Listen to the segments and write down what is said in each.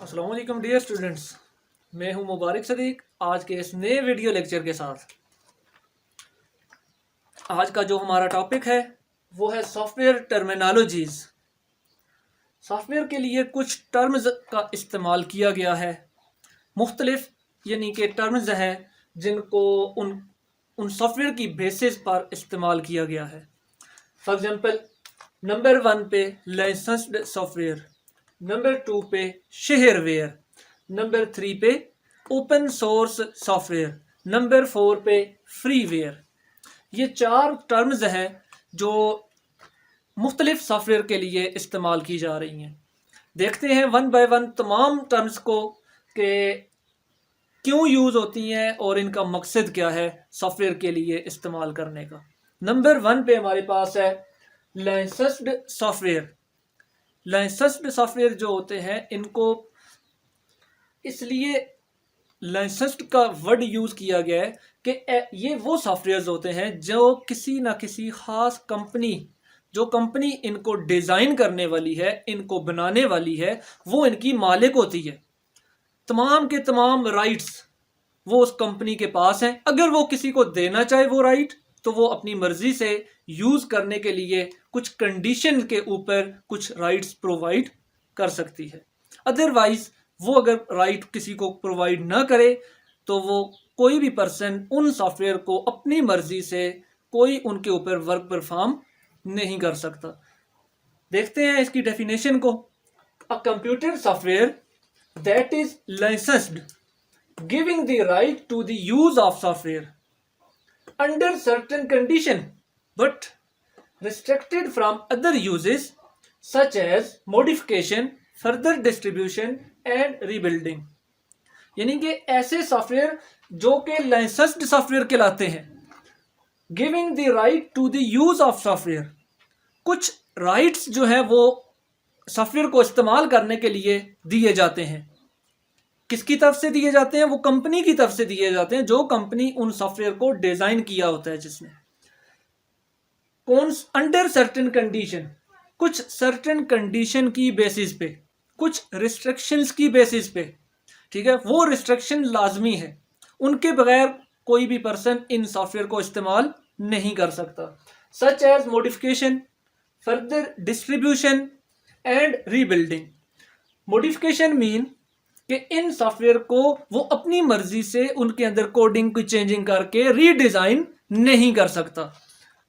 अस्सलाम वालेकुम dear students. मैं हूं मुबारक सदीक आज के इस नए वीडियो लेक्चर के साथ। आज का जो हमारा टॉपिक है वो है सॉफ्टवेयर टर्मिनोलॉजीज। सॉफ्टवेयर के लिए कुछ टर्म्स का इस्तेमाल किया गया है, मुख्तलिफ यानी कि टर्म्स हैं जिनको उन उन सॉफ्टवेयर की बेसिस पर इस्तेमाल किया गया है। फॉर एग्जांपल, नंबर 1 पे लाइसेंस्ड सॉफ्टवेयर, नंबर 2 पे शेयरवेयर, नंबर 3 पे ओपन सोर्स सॉफ्टवेयर, नंबर 4 पे फ्रीवेयर। ये चार टर्म्स हैं जो मुख्तलिफ सॉफ्टवेयर के लिए इस्तेमाल की जा रही हैं। देखते हैं वन बाय वन तमाम टर्म्स को कि क्यों यूज़ होती हैं और इनका मकसद क्या है सॉफ्टवेयर के लिए इस्तेमाल करने का। नंबर 1 पे हमारे पास है लाइसेंस्ड सॉफ्टवेयर। लाइसेंस्ड सॉफ्टवेयर जो होते हैं इनको इसलिए लाइसेंस्ड का वर्ड यूज़ किया गया है कि ये वो सॉफ्टवेयर होते हैं जो किसी ना किसी ख़ास कंपनी, जो कंपनी इनको डिज़ाइन करने वाली है, इनको बनाने वाली है, वो इनकी मालिक होती है। तमाम के तमाम राइट्स वो उस कंपनी के पास हैं। अगर वो किसी को देना चाहे वो राइट, तो वो अपनी मर्जी से यूज़ करने के लिए कुछ कंडीशन के ऊपर कुछ राइट्स प्रोवाइड कर सकती है। अदरवाइज वो अगर राइट किसी को प्रोवाइड ना करे तो वो कोई भी पर्सन उन सॉफ्टवेयर को अपनी मर्जी से कोई उनके ऊपर वर्क परफॉर्म नहीं कर सकता। देखते हैं इसकी डेफिनेशन को। A computer software that is licensed giving the right to the use of software under certain condition but restricted from other uses such as modification, further distribution and rebuilding। यानी कि ऐसे सॉफ्टवेयर जो कि licensed software कहलाते हैं। Giving the right to the use of software, कुछ rights जो है वो सॉफ्टवेयर को इस्तेमाल करने के लिए दिए जाते हैं। किसकी तरफ से दिए जाते हैं? वो कंपनी की तरफ से दिए जाते हैं, जो कंपनी उन सॉफ्टवेयर को डिजाइन किया होता है जिसने। कौन? अंडर सर्टेन कंडीशन, कुछ सर्टेन कंडीशन की बेसिस पे, कुछ रिस्ट्रिक्शंस की बेसिस पे। ठीक है, वो रिस्ट्रिक्शन लाजमी है, उनके बगैर कोई भी पर्सन इन सॉफ्टवेयर को इस्तेमाल नहीं कर सकता। Such as modification, further distribution and rebuilding. Modification mean कि इन सॉफ्टवेयर को वो अपनी मर्जी से उनके अंदर कोडिंग की चेंजिंग करके रीडिजाइन नहीं कर सकता।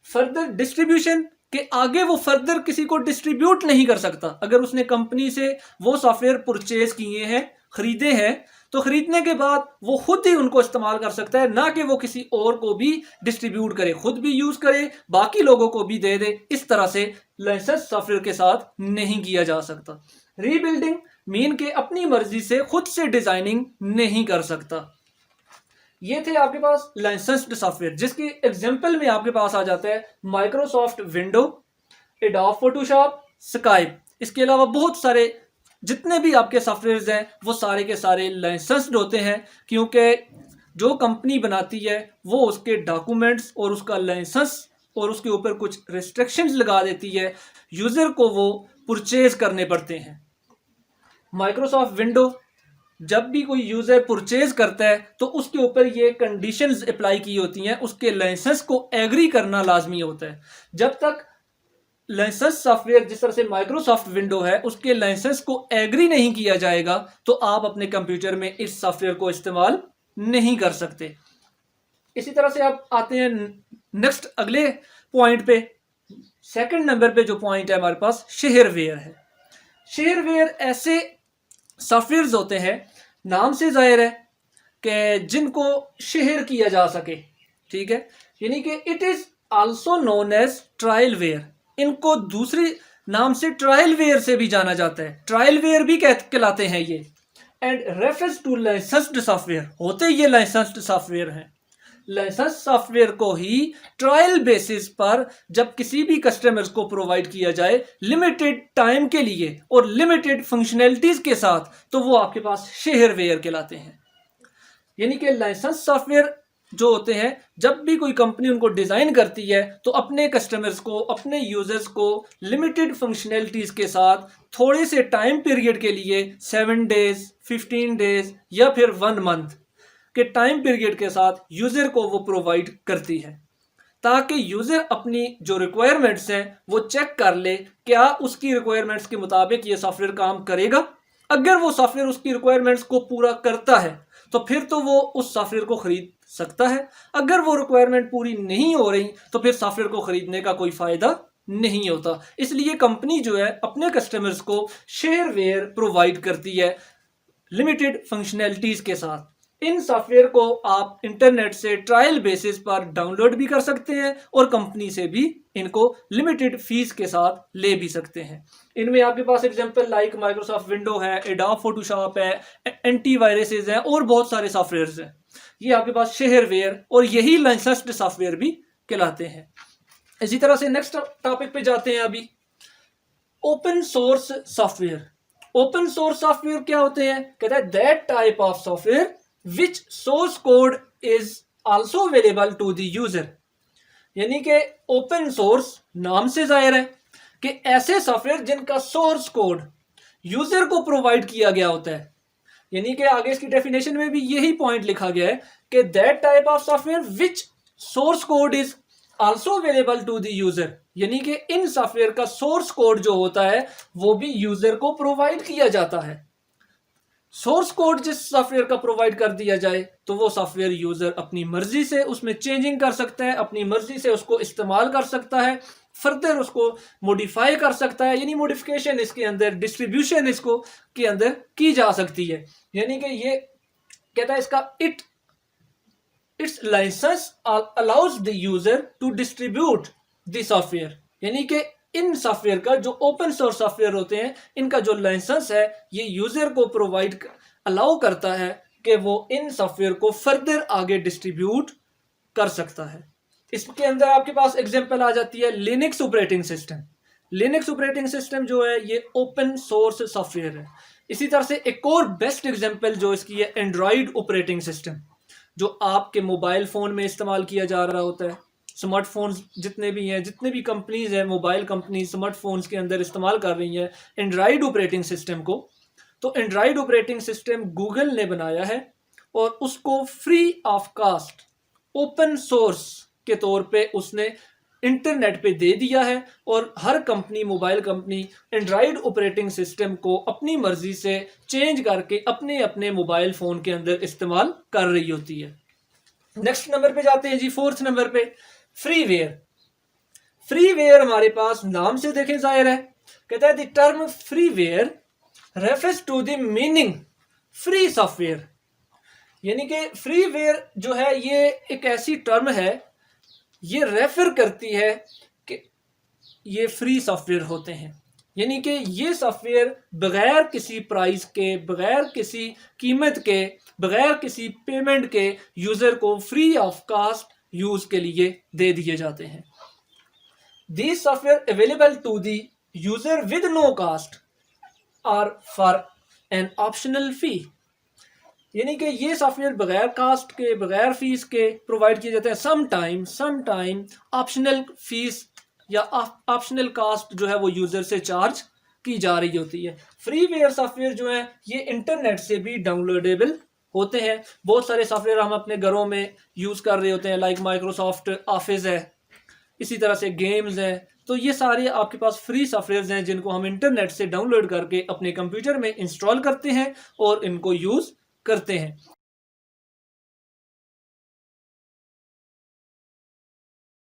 फर्दर डिस्ट्रीब्यूशन के आगे वो फर्दर किसी को डिस्ट्रीब्यूट नहीं कर सकता। अगर उसने कंपनी से वो सॉफ्टवेयर परचेज किए हैं, खरीदे हैं, तो खरीदने के बाद वो खुद ही उनको इस्तेमाल कर सकता है, ना कि वो किसी और को भी डिस्ट्रीब्यूट करे, खुद भी यूज करे, बाकी लोगों को भी दे दे। इस तरह से लाइसेंस सॉफ्टवेयर के साथ नहीं किया जा सकता। रीबिल्डिंग मीन के अपनी मर्जी से खुद से डिजाइनिंग नहीं कर सकता। ये थे आपके पास लाइसेंस्ड सॉफ्टवेयर, जिसके एग्जांपल में आपके पास आ जाता है Microsoft window, adobe Photoshop, Skype. इसके अलावा बहुत सारे जितने भी आपके सॉफ्टवेयर हैं वो सारे के सारे लाइसेंस्ड होते हैं, क्योंकि जो कंपनी बनाती है वो उसके डॉक्यूमेंट्स और उसका लाइसेंस और उसके ऊपर कुछ रिस्ट्रिक्शंस लगा देती है, यूजर को वो परचेज करने पड़ते हैं। माइक्रोसॉफ्ट विंडो जब भी कोई यूजर परचेज करता है तो उसके ऊपर ये कंडीशंस अप्लाई की होती हैं, उसके लाइसेंस को एग्री करना लाजमी होता है। जब तक लाइसेंस सॉफ्टवेयर जिस तरह से माइक्रोसॉफ्ट विंडो है उसके लाइसेंस को एग्री नहीं किया जाएगा तो आप अपने कंप्यूटर में इस सॉफ्टवेयर को इस्तेमाल नहीं कर सकते। इसी तरह से आप आते हैं नेक्स्ट अगले पॉइंट पे। सेकंड नंबर पे जो पॉइंट है हमारे पास शेयरवेयर है। शेयरवेयर ऐसे सॉफ्टवेयर होते हैं, नाम से जाहिर है कि जिनको शेयर किया जा सके। ठीक है, यानी कि it is also known as trialware. इनको दूसरे नाम से ट्रायल वेयर से भी जाना जाता है, ट्रायल वेयर भी कहलाते हैं ये। And reference to licensed software, होते ये लाइसेंस्ड सॉफ्टवेयर हैं। लाइसेंस सॉफ्टवेयर को ही ट्रायल बेसिस पर जब किसी भी कस्टमर्स को प्रोवाइड किया जाए लिमिटेड टाइम के लिए और लिमिटेड फंक्शनैलिटीज के साथ, तो वो आपके पास शेयरवेयर कहलाते हैं। यानी कि लाइसेंस सॉफ्टवेयर जो होते हैं, जब भी कोई कंपनी उनको डिज़ाइन करती है तो अपने कस्टमर्स को, अपने यूजर्स को लिमिटेड फंक्शनैलिटीज़ के साथ थोड़े से टाइम पीरियड के लिए 7 डेज, 15 डेज या फिर 1 मंथ के टाइम पीरियड के साथ यूज़र को वो प्रोवाइड करती है, ताकि यूज़र अपनी जो रिक्वायरमेंट्स हैं वो चेक कर ले क्या उसकी रिक्वायरमेंट्स के मुताबिक ये सॉफ्टवेयर काम करेगा। अगर वो सॉफ्टवेयर उसकी रिक्वायरमेंट्स को पूरा करता है तो फिर तो वो उस सॉफ्टवेयर को खरीद सकता है। अगर वो रिक्वायरमेंट पूरी नहीं हो रही तो फिर सॉफ्टवेयर को खरीदने का कोई फ़ायदा नहीं होता। इसलिए कंपनी जो है अपने कस्टमर्स को शेयरवेयर प्रोवाइड करती है लिमिटेड फंक्शनैलिटीज़ के साथ। इन सॉफ्टवेयर को आप इंटरनेट से ट्रायल बेसिस पर डाउनलोड भी कर सकते हैं और कंपनी से भी इनको लिमिटेड फीस के साथ ले भी सकते हैं। इनमें आपके पास एग्जांपल लाइक माइक्रोसॉफ्ट विंडो है, एडोब फोटोशॉप है, एंटीवायरसेस हैं और बहुत सारे सॉफ्टवेयर्स हैं। ये आपके पास शेयरवेयर और यही लाइसेंस्ड सॉफ्टवेयर भी कहलाते हैं। इसी तरह से नेक्स्ट टॉपिक पे जाते हैं अभी, open source software. Open source software क्या होते हैं? कहता है that type of software which source code is also available to the user. यानी कि ओपन सोर्स नाम से जाहिर है कि ऐसे सॉफ्टवेयर जिनका सोर्स कोड यूजर को प्रोवाइड किया गया होता है। यानी कि आगे इसकी डेफिनेशन में भी यही पॉइंट लिखा गया है कि that type of software which source code is also available to the user. यानी कि इन सॉफ्टवेयर का सोर्स कोड जो होता है वो भी यूजर को प्रोवाइड किया जाता है। सोर्स कोड जिस सॉफ्टवेयर का प्रोवाइड कर दिया जाए तो वो सॉफ्टवेयर यूजर अपनी मर्जी से उसमें चेंजिंग कर सकता है, अपनी मर्जी से उसको इस्तेमाल कर सकता है, फर्दर उसको मॉडिफाई कर सकता है। यानी मॉडिफिकेशन इसके अंदर, डिस्ट्रीब्यूशन इसको के अंदर की जा सकती है। यानी कि ये कहता है इसका its licence allows the user to distribute the software. यानी कि इन सॉफ्टवेयर का जो ओपन सोर्स सॉफ्टवेयर होते हैं इनका जो लाइसेंस है ये यूजर को प्रोवाइड अलाउ करता है कि वो इन सॉफ्टवेयर को फर्दर आगे डिस्ट्रीब्यूट कर सकता है। इसके अंदर आपके पास एग्जांपल आ जाती है Linux operating system. Linux operating system जो है ये ओपन सोर्स सॉफ्टवेयर है। इसी तरह से एक और बेस्ट एग्जांपल जो इसकी है एंड्रॉयड ऑपरेटिंग सिस्टम, जो आपके मोबाइल फ़ोन में इस्तेमाल किया जा रहा होता है। स्मार्टफोन्स जितने भी हैं, जितने भी कंपनीज हैं, मोबाइल कंपनी स्मार्टफोन्स के अंदर इस्तेमाल कर रही हैं एंड्रॉयड ऑपरेटिंग सिस्टम को। तो एंड्रॉयड ऑपरेटिंग सिस्टम गूगल ने बनाया है और उसको free of cost open source के तौर पे उसने इंटरनेट पे दे दिया है और हर company, mobile company android operating system को अपनी मर्जी से चेंज करके अपने अपने मोबाइल फ़ोन के अंदर इस्तेमाल कर रही होती है। नेक्स्ट नंबर पे जाते हैं जी, 4th नंबर पे फ्रीवेयर। फ्रीवेयर हमारे पास नाम से देखें जाहिर है, कहता है the term freeware refers to the meaning free software. यानी कि फ्रीवेयर जो है ये एक ऐसी टर्म है, ये रेफर करती है कि ये फ्री सॉफ्टवेयर होते हैं। यानी कि ये सॉफ्टवेयर बगैर किसी प्राइस के, बगैर किसी कीमत के, बगैर किसी पेमेंट के यूजर को फ्री ऑफ कास्ट यूज के लिए दे दिए जाते हैं। These software available to the user with no cost or for an optional fee। यानी कि ये सॉफ्टवेयर बगैर कास्ट के, बगैर फीस के प्रोवाइड किए जाते हैं। सम टाइम ऑप्शनल फीस या ऑप्शनल कास्ट जो है वो यूजर से चार्ज की जा रही होती है। फ्रीवेयर सॉफ्टवेयर जो है ये इंटरनेट से भी डाउनलोडेबल होते हैं। बहुत सारे सॉफ्टवेयर हम अपने घरों में यूज़ कर रहे होते हैं, लाइक माइक्रोसॉफ्ट ऑफिस है, इसी तरह से गेम्स हैं। तो ये सारे आपके पास फ्री सॉफ्टवेयर्स हैं जिनको हम इंटरनेट से डाउनलोड करके अपने कंप्यूटर में इंस्टॉल करते हैं और इनको यूज़ करते हैं।